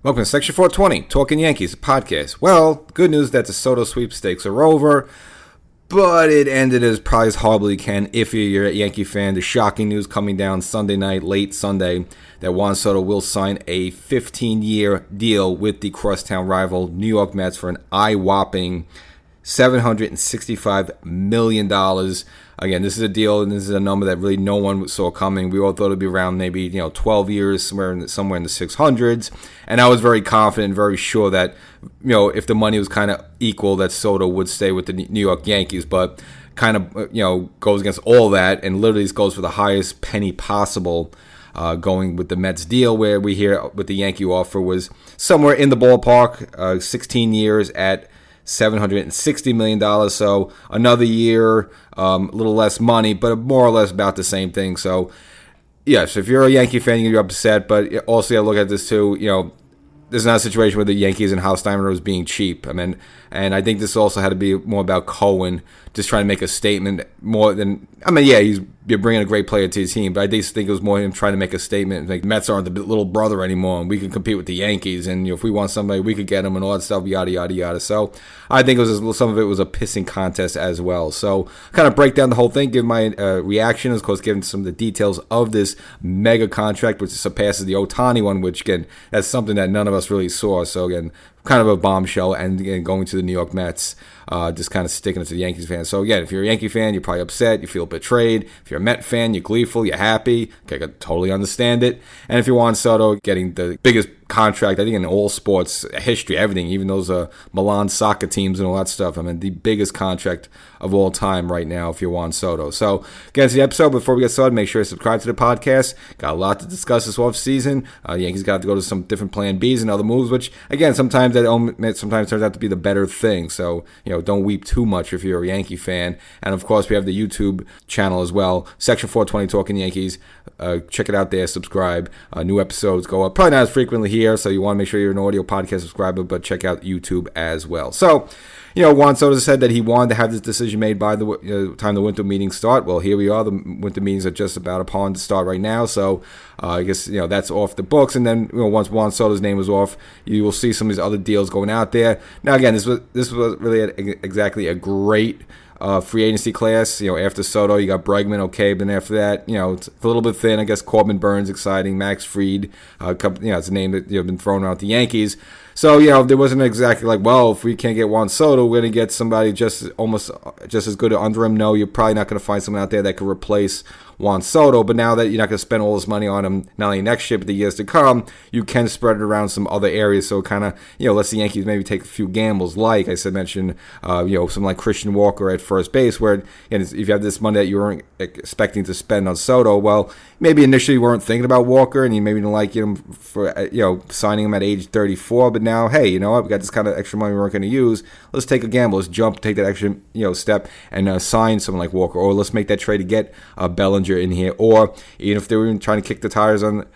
Welcome to Section 420, Talkin Yankees, a podcast. Well, good news that the Soto sweepstakes are over, but it ended as probably as horribly it can if you're a Yankee fan. The shocking news coming down Sunday night, late Sunday, that Juan Soto will sign a 15-year deal with the crosstown rival New York Mets for an eye-whopping $765 million. Again, this is a deal, and this is a number that really no one saw coming. We all thought it would be around maybe 12 years, somewhere in the 600s. And I was very confident, very sure that if the money was kind of equal, that Soto would stay with the New York Yankees. But kind of goes against all that, and literally goes for the highest penny possible. Going with the Mets deal, where we hear with the Yankee offer was somewhere in the ballpark, 16 years at $760 million. So another year, a little less money, but more or less about the same thing. So, yes, if you're a Yankee fan, you're upset. But also, you look at this too. This is not a situation where the Yankees and Hausheimer was being cheap. And I think this also had to be more about Cohen just trying to make a statement more than. You're bringing a great player to his team, but I just think it was more him trying to make a statement. Like, Mets aren't the little brother anymore, and we can compete with the Yankees, and if we want somebody, we could get them, and all that stuff, yada, yada, yada. So I think some of it was a pissing contest as well. So kind of break down the whole thing, give my reaction, of course, giving some of the details of this mega contract, which surpasses the Ohtani one, which, again, that's something that none of us really saw. So, again, kind of a bombshell, and again, going to the New York Mets, just kind of sticking it to the Yankees fans. So again, if you're a Yankee fan, you're probably upset, you feel betrayed. If you're a Met fan, you're gleeful, you're happy. Okay, I can totally understand it. And if you want Soto getting the biggest contract, I think, in all sports history, everything, even those Milan soccer teams and all that stuff. The biggest contract of all time right now if you're Juan Soto. So, again, to the episode. Before we get started, make sure you subscribe to the podcast. Got a lot to discuss this offseason. The Yankees got to go to some different plan Bs and other moves, which, again, sometimes turns out to be the better thing. So, don't weep too much if you're a Yankee fan. And, of course, we have the YouTube channel as well, Section 420 Talkin Yankees. Check it out there, subscribe. New episodes go up, probably not as frequently here, so you want to make sure you're an audio podcast subscriber, but check out YouTube as well. So, Juan Soto said that he wanted to have this decision made by the time the winter meetings start. Well, here we are. The winter meetings are just about upon to start right now, so I guess that's off the books. And then once Juan Soto's name was off, you will see some of these other deals going out there. Now, again, this was really exactly a great free agency class. After Soto, you got Bregman, okay, but then after that, it's a little bit thin. I guess Corbin Burns, exciting. Max Fried, it's a name that been thrown out the Yankees. So, there wasn't exactly like, well, if we can't get Juan Soto, we're going to get somebody just as good under him. No, you're probably not going to find someone out there that could replace Juan Soto. But now that you're not going to spend all this money on him, not only next year, but the years to come, you can spread it around some other areas. So kind of, lets the Yankees maybe take a few gambles. Like I said, mentioned, something like Christian Walker at first base, where if you have this money that you weren't expecting to spend on Soto, well, maybe initially you weren't thinking about Walker, and you maybe didn't like him for, signing him at age 34. But now, hey, you know what? We got this kind of extra money we weren't going to use. Let's take a gamble. Let's take that extra, step and sign someone like Walker, or let's make that trade to get Bellinger in here, or even if they were even trying to kick the tires on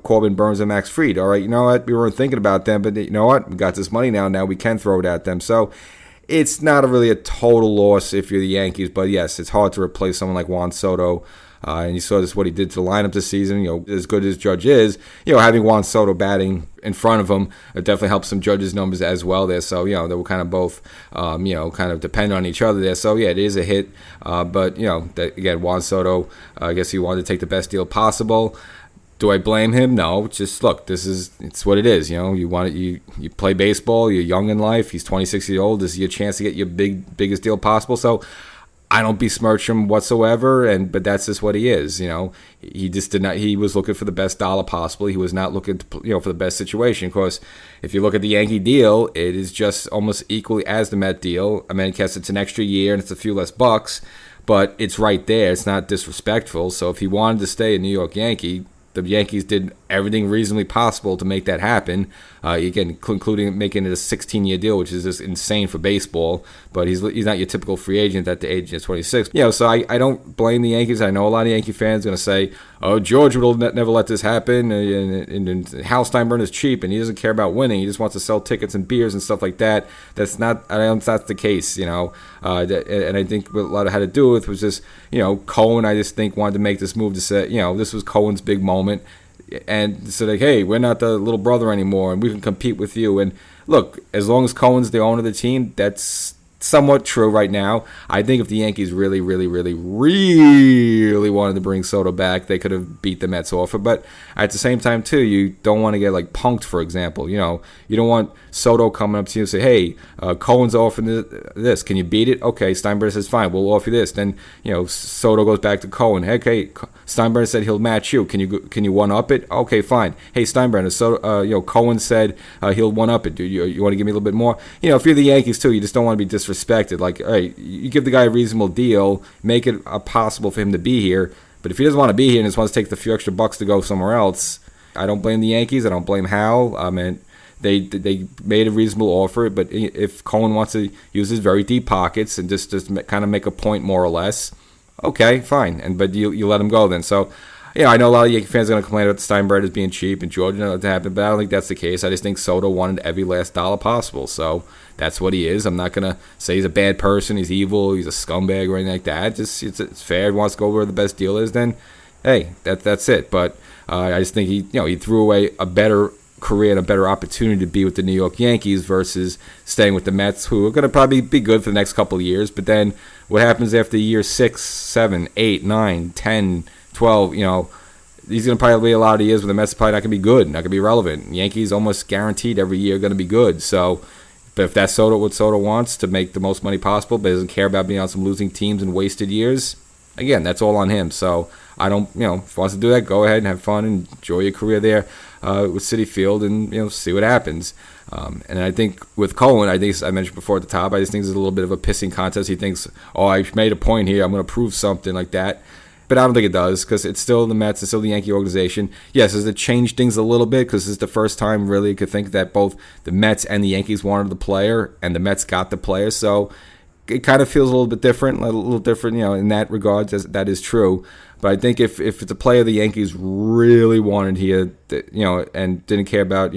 Corbin Burns and Max Fried. All right, you know what? We weren't thinking about them, but you know what? We got this money now. Now we can throw it at them. So it's not really a total loss if you're the Yankees, but yes, it's hard to replace someone like Juan Soto. And you saw what he did to the lineup this season. As good as Judge is, having Juan Soto batting in front of him, it definitely helps some Judge's numbers as well there. So, they were kind of both, kind of depend on each other there. So, yeah, it is a hit. But, again, Juan Soto, I guess he wanted to take the best deal possible. Do I blame him? No. Just look, it's what it is. You play baseball. You're young in life. He's 26 years old. This is your chance to get your biggest deal possible. So I don't besmirch him whatsoever, but that's just what he is. He just did not. He was looking for the best dollar possible. He was not looking, for the best situation. Of course, if you look at the Yankee deal, it is just almost equally as the Met deal. I guess it's an extra year and it's a few less bucks, but it's right there. It's not disrespectful. So if he wanted to stay a New York Yankee, the Yankees did everything reasonably possible to make that happen. Again, including making it a 16-year deal, which is just insane for baseball. But he's not your typical free agent at the age of 26. So I don't blame the Yankees. I know a lot of Yankee fans are going to say, "Oh, George would never let this happen, and Hausheimer is cheap, and he doesn't care about winning. He just wants to sell tickets and beers and stuff like that." That's not. I don't. That's the case. And I think what a lot of had to do with was just Cohen. I just think wanted to make this move to say, this was Cohen's big moment. and so like, hey, we're not the little brother anymore, and we can compete with you. And look, as long as Cohen's the owner of the team, that's somewhat true right now. I think if the Yankees really, really, really, really wanted to bring Soto back, they could have beat the Mets offer. But at the same time, too, you don't want to get like punked, for example. You don't want Soto coming up to you and say, hey, Cohen's offering this. Can you beat it? Okay, Steinbrenner says, fine, we'll offer you this. Then, Soto goes back to Cohen. Okay, Steinbrenner said he'll match you. Can you one-up it? Okay, fine. Hey, Steinbrenner, Cohen said he'll one-up it. Dude, you want to give me a little bit more? If you're the Yankees, too, you just don't want to be disrespected. Like, hey, you give the guy a reasonable deal, make it possible for him to be here. But if he doesn't want to be here and just wants to take the few extra bucks to go somewhere else, I don't blame the Yankees. I don't blame Hal. I mean, they made a reasonable offer. But if Cohen wants to use his very deep pockets and just kind of make a point more or less, okay, fine. But you let him go then. So, I know a lot of Yankee fans are going to complain about the Steinbrenner being cheap and George and that happened, but I don't think that's the case. I just think Soto wanted every last dollar possible. So that's what he is. I'm not going to say he's a bad person, he's evil, he's a scumbag or anything like that. Just it's fair. He wants to go where the best deal is, then hey, that's it. But I just think he threw away a better career and a better opportunity to be with the New York Yankees versus staying with the Mets, who are going to probably be good for the next couple of years. But then what happens after year 6, 7, 8, 9, 10, 12, he's going to probably be a lot of years where the Mets are probably not going to be good, not going to be relevant. Yankees almost guaranteed every year going to be good. So, but if that's what Soto wants, to make the most money possible, but doesn't care about being on some losing teams and wasted years, again, that's all on him. So I don't, if he wants to do that, go ahead and have fun and enjoy your career there with Citi Field and, see what happens. And I think with Cohen, I mentioned before at the top, I just think there's a little bit of a pissing contest. He thinks, I made a point here, I'm going to prove something like that. But I don't think it does, because it's still the Mets, it's still the Yankee organization. Yes, does it change things a little bit, because this is the first time really you could think that both the Mets and the Yankees wanted the player, and the Mets got the player. So it kind of feels a little different, in that regard. That is true. But I think if it's a player the Yankees really wanted here, and didn't care about,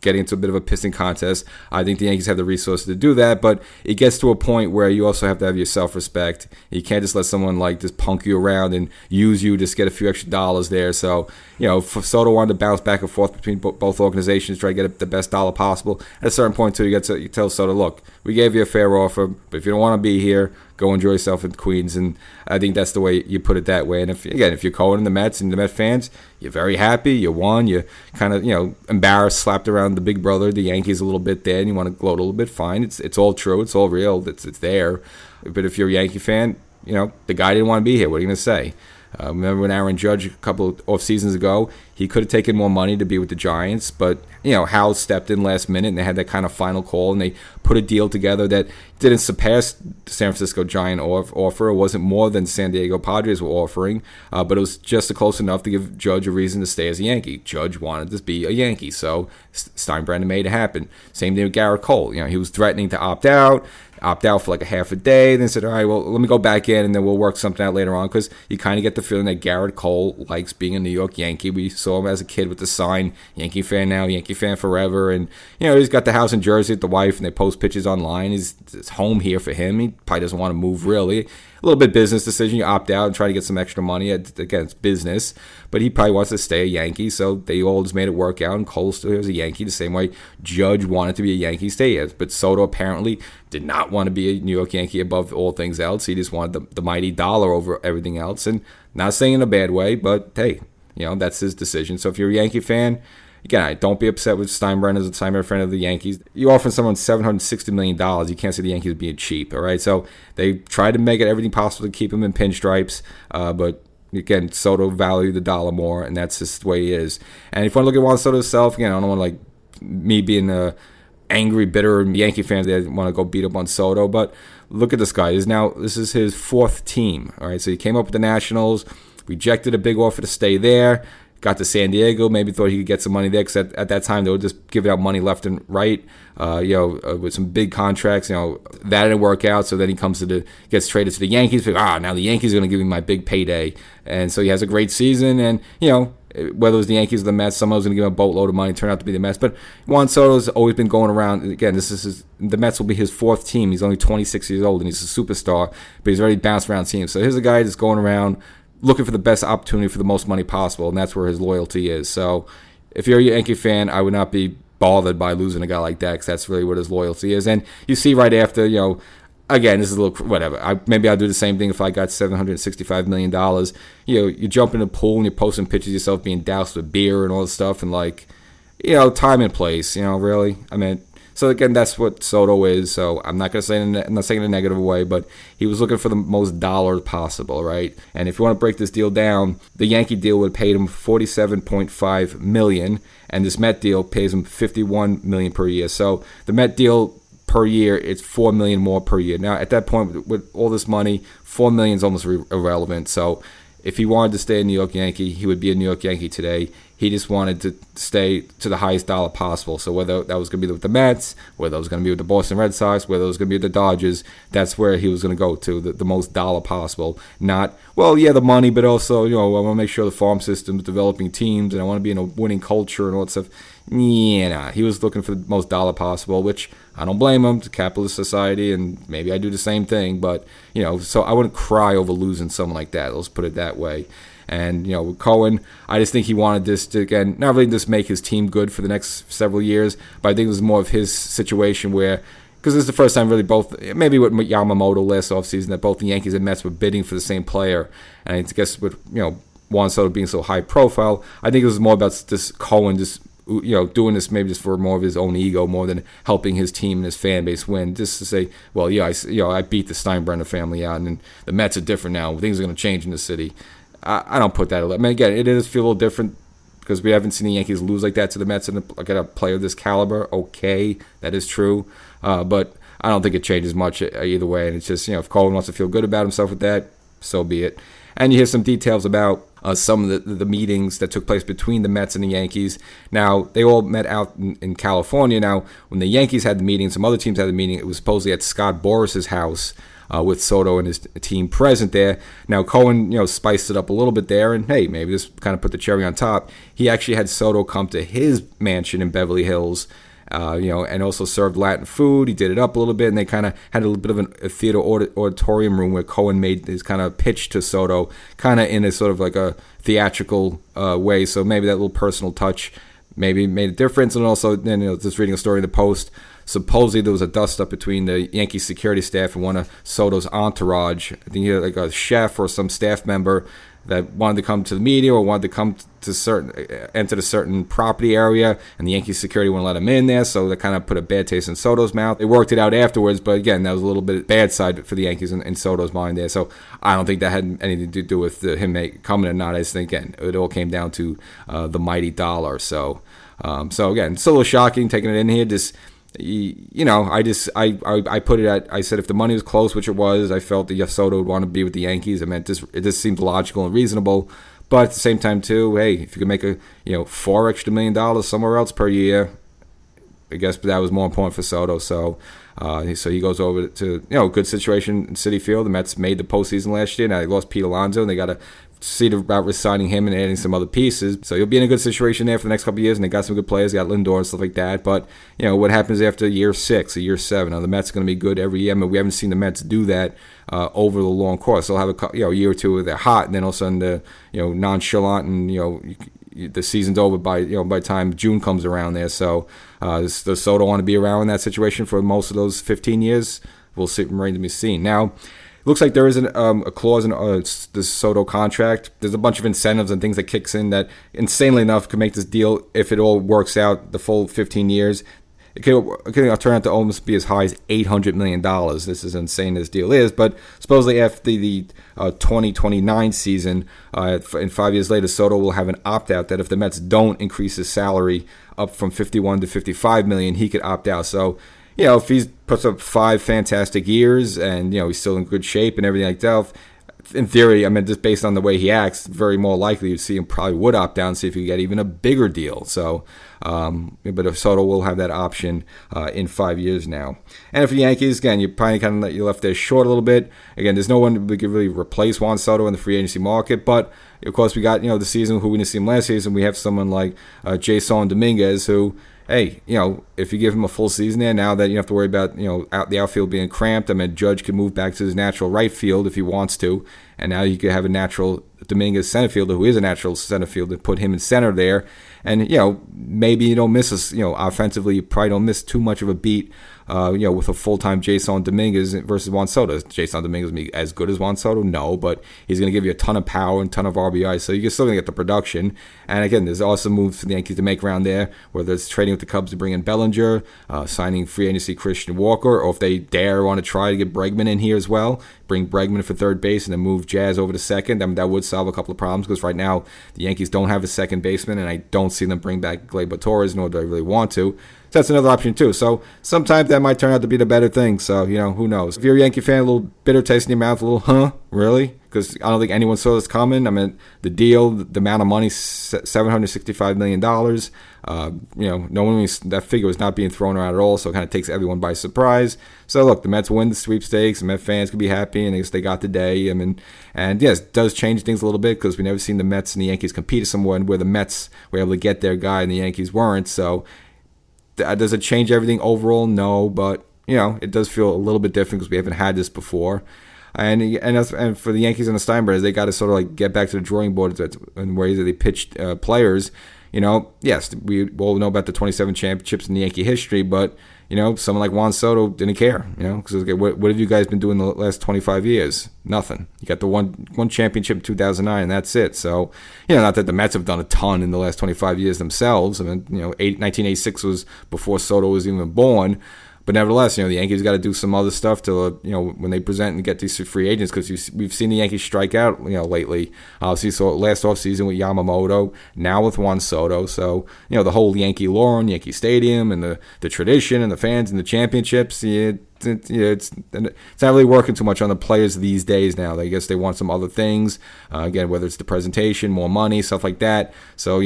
getting into a bit of a pissing contest, I think the Yankees have the resources to do that. But it gets to a point where you also have to have your self-respect. You can't just let someone just punk you around and use you just get a few extra dollars there. So, if Soto wanted to bounce back and forth between both organizations, try to get the best dollar possible, at a certain point too, you tell Soto, look, we gave you a fair offer, but if you don't want to be here, go enjoy yourself in Queens. And I think that's the way you put it that way. And if you're Cohen and the Mets and the Mets fans, you're very happy, you won, you're kind of, embarrassed, slapped around the big brother, the Yankees a little bit there, and you want to gloat a little bit, fine. It's all true, it's all real, it's there. But if you're a Yankee fan, the guy didn't want to be here, what are you going to say? Remember when Aaron Judge, a couple of off seasons ago, he could have taken more money to be with the Giants, but Hal stepped in last minute, and they had that kind of final call, and they put a deal together that didn't surpass the San Francisco Giant offer. It wasn't more than San Diego Padres were offering, but it was just close enough to give Judge a reason to stay as a Yankee. Judge wanted to be a Yankee, so Steinbrenner made it happen. Same thing with Garrett Cole. He was threatening to opt out for like a half a day, then said, all right, well, let me go back in, and then we'll work something out later on, because you kind of get the feeling that Garrett Cole likes being a New York Yankee. We saw him as a kid with the sign, Yankee fan now, Yankee fan forever, and, he's got the house in Jersey with the wife, and they post pictures online. It's home here for him. He probably doesn't want to move, really. A little bit business decision. You opt out and try to get some extra money. Again, it's business. But he probably wants to stay a Yankee, so they all just made it work out, and Cole still is a Yankee the same way Judge wanted to be a Yankee, stay as. But Soto apparently did not want to be a New York Yankee above all things else. He just wanted the mighty dollar over everything else. And not saying in a bad way, but hey, that's his decision. So if you're a Yankee fan, again, don't be upset with Steinbrenner as a Steinbrenner friend of the Yankees. You offer someone $760 million. You can't say the Yankees being cheap, all right? So they tried to make it everything possible to keep him in pinstripes, but again, Soto valued the dollar more, and that's just the way he is. And if you want to look at Juan Soto himself, again, I don't want me being a angry, bitter Yankee fans that want to go beat up on Soto, but look at this guy. This is his fourth team, all right? So he came up with the Nationals, rejected a big offer to stay there, got to San Diego, maybe thought he could get some money there, because at that time they were just giving out money left and right, with some big contracts. That didn't work out, so then he gets traded to the Yankees. Now the Yankees are going to give me my big payday, and so he has a great season, and whether it was the Yankees or the Mets, someone was going to give him a boatload of money. Turned out to be the Mets. But Juan Soto's always been going around. Again, the Mets will be his fourth team. He's only 26 years old, and he's a superstar, but he's already bounced around teams. So here's a guy that's going around, looking for the best opportunity for the most money possible, and that's where his loyalty is. So if you're a Yankee fan, I would not be bothered by losing a guy like that, because that's really what his loyalty is. And you see right after, again, this is a little whatever. Maybe I'll do the same thing if I got $765 million. You jump in the pool and you're posting pictures of yourself being doused with beer and all this stuff, and time and place. Really. I mean, so again, that's what Soto is. So I'm not saying in a negative way, but he was looking for the most dollars possible, right? And if you want to break this deal down, the Yankee deal would have paid him $47.5 million, and this Met deal pays him $51 million per year. So the Met deal per year, it's $4 million more per year. Now, at that point, with all this money, $4 million is almost irrelevant. So if he wanted to stay a New York Yankee, he would be a New York Yankee today. He just wanted to stay to the highest dollar possible. So whether that was going to be with the Mets, whether it was going to be with the Boston Red Sox, whether it was going to be with the Dodgers, that's where he was going to go to, the most dollar possible. Not, the money, but also, I want to make sure the farm system's developing teams, and I want to be in a winning culture and all that stuff. He was looking for the most dollar possible, which I don't blame him. It's a capitalist society, and maybe I do the same thing. But, so I wouldn't cry over losing someone like that. Let's put it that way. And, with Cohen, I just think he wanted this to, again, not really just make his team good for the next several years, but I think it was more of his situation where, because this is the first time really both, maybe with Yamamoto last offseason, that both the Yankees and Mets were bidding for the same player. And I guess with, Juan Soto being so high profile, I think it was more about this Cohen just, doing this maybe just for more of his own ego, more than helping his team and his fan base win. Just to say, I beat the Steinbrenner family out, and the Mets are different now. Things are going to change in the city. I don't put that. I mean, again, it does feel a little different because we haven't seen the Yankees lose like that to the Mets and get a player of this caliber. Okay, that is true, but I don't think it changes much either way. And it's just, if Cohen wants to feel good about himself with that, so be it. And you hear some details about some of the meetings that took place between the Mets and the Yankees. Now, they all met out in California. Now, when the Yankees had the meeting, some other teams had the meeting, it was supposedly at Scott Boris's house, with Soto and his team present there. Now, Cohen, spiced it up a little bit there, and hey, maybe this kind of put the cherry on top. He actually had Soto come to his mansion in Beverly Hills, and also served Latin food. He did it up a little bit, and they kind of had a little bit of a theater auditorium room where Cohen made his kind of pitch to Soto, kind of in a sort of like a theatrical way. So maybe that little personal touch maybe made a difference. And also, then just reading a story in the Post, supposedly there was a dust-up between the Yankee security staff and one of Soto's entourage. I think he had like a chef or some staff member that wanted to come to the media or wanted to come to enter the certain property area, and the Yankee security wouldn't let him in there, so that kind of put a bad taste in Soto's mouth. They worked it out afterwards, but again, that was a little bit bad side for the Yankees in Soto's mind there. So I don't think that had anything to do with him coming or not. I just think, again, it all came down to the mighty dollar. So again, it's a little shocking taking it in here. I put it at, I said if the money was close, which it was, I felt that Soto would want to be with the Yankees. I mean, it just seemed logical and reasonable. But at the same time, too, hey, if you could make $4 extra million somewhere else per year, I guess that was more important for Soto. So he goes over to, good situation in Citi Field. The Mets made the postseason last year. Now they lost Pete Alonso, and they got to see about resigning him and adding some other pieces. So you'll be in a good situation there for the next couple of years, and they got some good players. They got Lindor and stuff like that. But, what happens after year 6 or year 7? Now, the Mets are going to be good every year. I mean, we haven't seen the Mets do that over the long course. They'll have a year or two where they're hot, and then all of a sudden they're, nonchalant, and, the season's over by the time June comes around there. So does Soto want to be around in that situation for most of those 15 years? We'll see. Remains to be seen. Now, looks like there is a clause in this Soto contract. There's a bunch of incentives and things that kicks in that, insanely enough, could make this deal, if it all works out, the full 15 years. It could turn out to almost be as high as $800 million. This is insane, this deal is. But supposedly after the 2029 season, and 5 years later, Soto will have an opt-out that if the Mets don't increase his salary up from $51 to $55 million, he could opt out. So, if he puts up 5 fantastic years and, he's still in good shape and everything like that, in theory, I mean, just based on the way he acts, very more likely you'd see him probably would opt out and see if he could get even a bigger deal. So, but if Soto will have that option in 5 years now. And for the Yankees, again, you probably kind of left there short a little bit. Again, there's no one who could really replace Juan Soto in the free agency market, but of course we got, the season who we didn't see him last season. We have someone like Jason Dominguez who, hey, if you give him a full season there, now that you have to worry about, the outfield being cramped, I mean, Judge can move back to his natural right field if he wants to. and now you could have a natural Dominguez center fielder who is a natural center fielder, put him in center there, and maybe you don't miss us. Offensively, you probably don't miss too much of a beat. With a full-time Jason Dominguez versus Juan Soto. Is Jason Dominguez going to be as good as Juan Soto? No, but he's going to give you a ton of power and a ton of RBI, so you're still going to get the production. And again, there's also moves for the Yankees to make around there, whether it's trading with the Cubs to bring in Bellinger, signing free agency Christian Walker, or if they dare want to try to get Bregman in here as well, bring Bregman for third base and then move Jazz over to second. I mean, that would solve a couple of problems because right now the Yankees don't have a second baseman, and I don't see them bring back Gleyber Torres, nor do I really want to. So that's another option too. So sometimes that might turn out to be the better thing. So, who knows? If you're a Yankee fan, a little bitter taste in your mouth, a little, really? Because I don't think anyone saw this coming. I mean, the deal, the amount of money, $765 million. No one, that figure was not being thrown around at all. So it kind of takes everyone by surprise. So look, the Mets win the sweepstakes. The Mets fans can be happy, and I guess they got the day. I mean, and yes, it does change things a little bit because we never seen the Mets and the Yankees compete somewhere where the Mets were able to get their guy and the Yankees weren't. So does it change everything overall? No, but it does feel a little bit different because we haven't had this before. And for the Yankees and the Steinbrenners, they got to sort of like get back to the drawing board in ways that they pitched players. Yes, we all know about the 27 championships in the Yankee history, but someone like Juan Soto didn't care. Because what have you guys been doing the last 25 years? Nothing. You got the one championship in 2009, and that's it. So not that the Mets have done a ton in the last 25 years themselves. I mean, 1986 was before Soto was even born. But nevertheless, the Yankees got to do some other stuff to, when they present and get these free agents, because we've seen the Yankees strike out, lately. Obviously, so last offseason with Yamamoto, now with Juan Soto. So, the whole Yankee lore and Yankee Stadium and the tradition and the fans and the championships, it's not really working too much on the players these days now. I guess they want some other things. Again, whether it's the presentation, more money, stuff like that. So,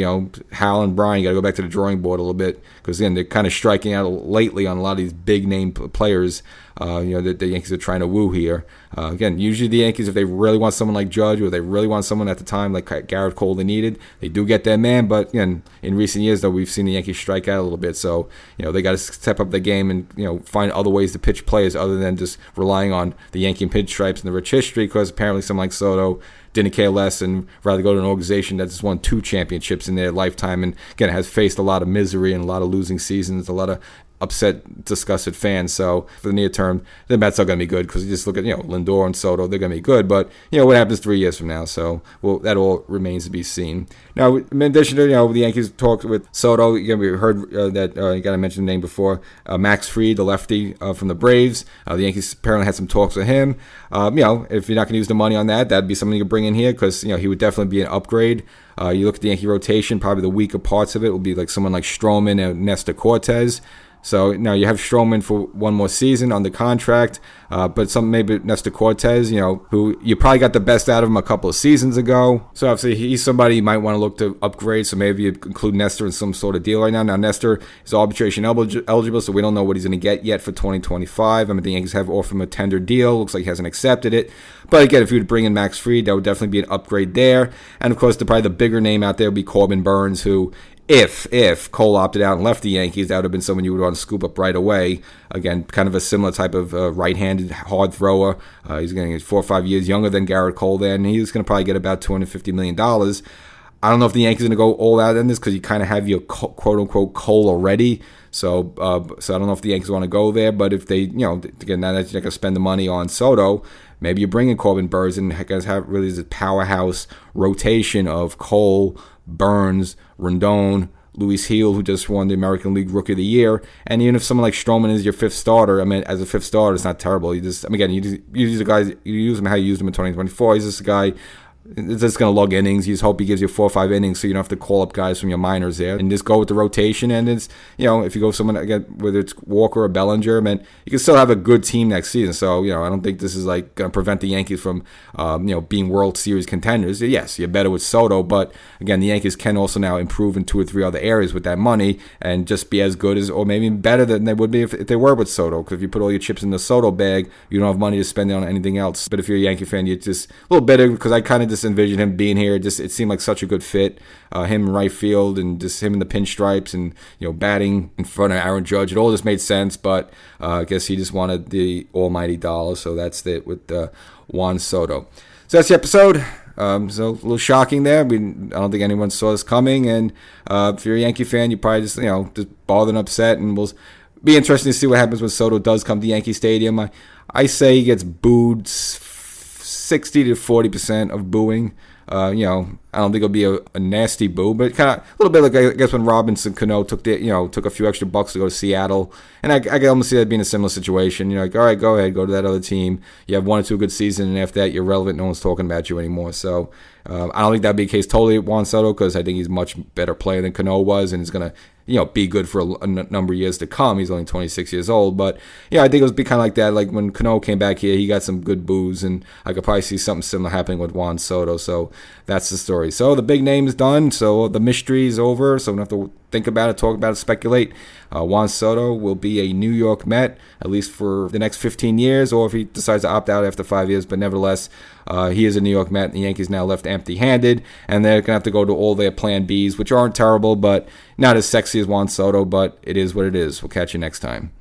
Hal and Brian got to go back to the drawing board a little bit because, again, they're kind of striking out lately on a lot of these big-name players that the Yankees are trying to woo here. Again, usually the Yankees, if they really want someone like Judge or they really want someone at the time like Garrett Cole they needed, they do get their man. But again, in recent years, though, we've seen the Yankees strike out a little bit. So, they got to step up the game and, find other ways to pitch players other than just relying on the Yankee pinstripes and the rich history, because apparently someone like Soto didn't care less and rather go to an organization that's won 2 championships in their lifetime and, again, has faced a lot of misery and a lot of losing seasons, a lot of upset, disgusted fans. So for the near term, the Mets are going to be good because you just look at Lindor and Soto, they're going to be good. But what happens 3 years from now? So that all remains to be seen. Now, in addition to the Yankees talked with Soto, we heard that you got to mention the name before, Max Fried, the lefty from the Braves. The Yankees apparently had some talks with him. If you're not going to use the money on that, that'd be something you could bring in here because he would definitely be an upgrade. You look at the Yankee rotation, probably the weaker parts of it will be like someone like Stroman and Nestor Cortez. So now you have Stroman for one more season on the contract, but maybe Nestor Cortez, who you probably got the best out of him a couple of seasons ago. So obviously he's somebody you might want to look to upgrade. So maybe you include Nestor in some sort of deal right now. Now Nestor is arbitration eligible, so we don't know what he's going to get yet for 2025. I mean, the Yankees have offered him a tender deal. Looks like he hasn't accepted it. But again, if you would bring in Max Fried, that would definitely be an upgrade there. And of course, probably the bigger name out there would be Corbin Burns, who, if Cole opted out and left the Yankees, that would have been someone you would want to scoop up right away. Again, kind of a similar type of right-handed hard thrower. He's getting 4 or 5 years younger than Garrett Cole there, and he's going to probably get about $250 million. I don't know if the Yankees are going to go all out in this because you kind of have your quote-unquote Cole already. So I don't know if the Yankees want to go there, but if they, again, now that you're not going to spend the money on Soto, maybe you bring in Corbin Burns and guys have really this powerhouse rotation of Cole, Burns, Rendon, Luis Heel, who just won the American League Rookie of the Year. And even if someone like Stroman is your 5th starter, I mean, as a 5th starter, it's not terrible. You use the guys, you use him how you used him in 2024. He's just a guy it's just going to log innings. You just hope he gives you 4 or 5 innings so you don't have to call up guys from your minors there. And just go with the rotation. And it's, if you go with someone, again, whether it's Walker or Bellinger, man, you can still have a good team next season. So, I don't think this is like going to prevent the Yankees from, being World Series contenders. Yes, you're better with Soto. But, again, the Yankees can also now improve in 2 or 3 other areas with that money and just be as good as, or maybe better than they would be if they were with Soto. Because if you put all your chips in the Soto bag, you don't have money to spend on anything else. But if you're a Yankee fan, you're just a little bitter because I kind of just envisioned him being here. It seemed like such a good fit. Him in right field and just him in the pinstripes and batting in front of Aaron Judge. It all just made sense. But I guess he just wanted the almighty dollar. So that's it with Juan Soto. So that's the episode. So a little shocking there. I don't think anyone saw this coming. And if you're a Yankee fan, you probably just bothered and upset. And we'll be interesting to see what happens when Soto does come to Yankee Stadium. I say he gets booed 60 to 40% of booing. I don't think it'll be a nasty boo, but kind of a little bit like, I guess, when Robinson Cano took a few extra bucks to go to Seattle, and I can almost see that being a similar situation. You're like, all right, go ahead, go to that other team. You have 1 or 2 good seasons, and after that, you're relevant. No one's talking about you anymore. So I don't think that'd be the case totally with Juan Soto, because I think he's a much better player than Cano was, and he's gonna be good for a number of years to come. He's only 26 years old, but I think it would be kind of like that. Like when Cano came back here, he got some good boos, and I could probably see something similar happening with Juan Soto. So that's the story. So the big name is done. So the mystery is over. So we don't have to think about it, talk about it, speculate. Juan Soto will be a New York Met, at least for the next 15 years, or if he decides to opt out after 5 years. But nevertheless, he is a New York Met. The Yankees now left empty-handed, and they're going to have to go to all their plan Bs, which aren't terrible, but not as sexy as Juan Soto, but it is what it is. We'll catch you next time.